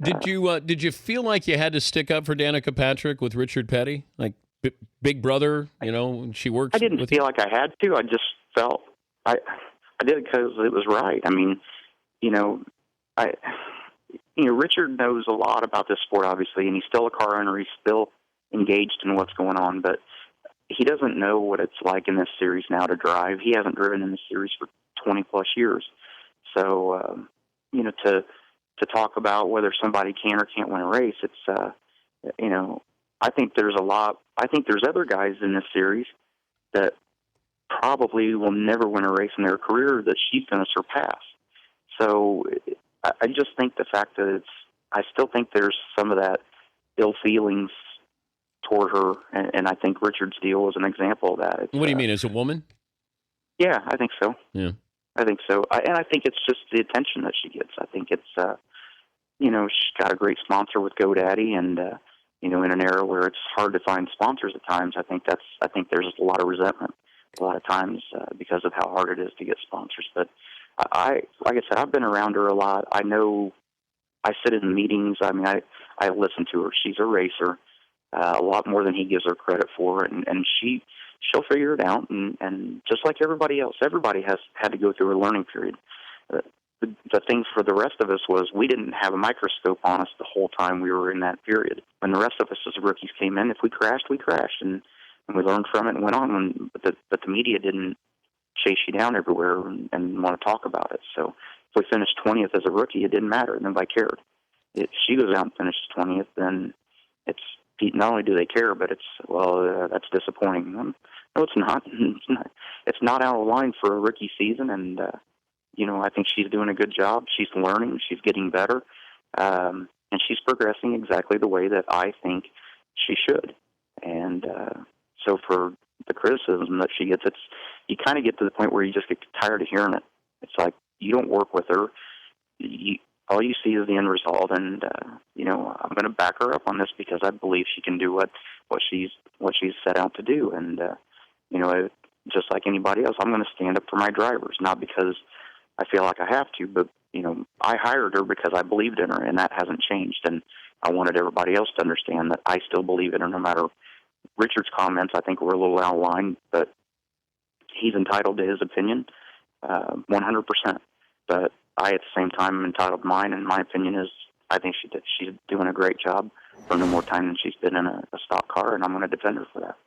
Did you feel like you had to stick up for Danica Patrick with Richard Petty, like big brother? And she works. I didn't with feel you? like I had to. I just felt I did it because it was right. I mean, you know, I Richard knows a lot about this sport, obviously, and he's still a car owner. He's still engaged in what's going on, but he doesn't know what it's like in this series now to drive. He hasn't driven in this series for 20 plus years. So, to talk about whether somebody can or can't win a race, it's, I think there's other guys in this series that probably will never win a race in their career that she's going to surpass. So I just think the fact that I still think there's some of that ill feelings toward her, and I think Richard's deal is an example of that. What do you mean, as a woman? Yeah, I think so. Yeah. I think so. And I think it's just the attention that she gets. I think it's, she's got a great sponsor with GoDaddy, and, in an era where it's hard to find sponsors at times, I think there's a lot of resentment a lot of times because of how hard it is to get sponsors. But like I said, I've been around her a lot. I know I sit in meetings. I mean, I listen to her. She's a racer, a lot more than he gives her credit for, and she'll figure it out. And just like everybody else, everybody has had to go through a learning period. The thing for the rest of us was we didn't have a microscope on us the whole time we were in that period. When the rest of us as rookies came in, if we crashed, and we learned from it and went on. But the media didn't chase you down everywhere and want to talk about it. So if we finished 20th as a rookie, it didn't matter. Nobody cared. If she goes out and finishes 20th, then it's not only do they care, but it's that's disappointing. No, it's not. It's not out of line for a rookie season, and I think she's doing a good job. She's learning. She's getting better, and she's progressing exactly the way that I think she should. And so for the criticism that she gets, you kind of get to the point where you just get tired of hearing it. It's like you don't work with her. All you see is the end result, and I'm going to back her up on this because I believe she can do what she's set out to do. And just like anybody else, I'm going to stand up for my drivers, not because I feel like I have to, but I hired her because I believed in her, and that hasn't changed. And I wanted everybody else to understand that I still believe in her, no matter. Richard's comments, I think, were a little out of line, but he's entitled to his opinion, 100%. But I, at the same time, am entitled to mine, and my opinion is I think she's doing a great job for no more time than she's been in a stock car, and I'm going to defend her for that.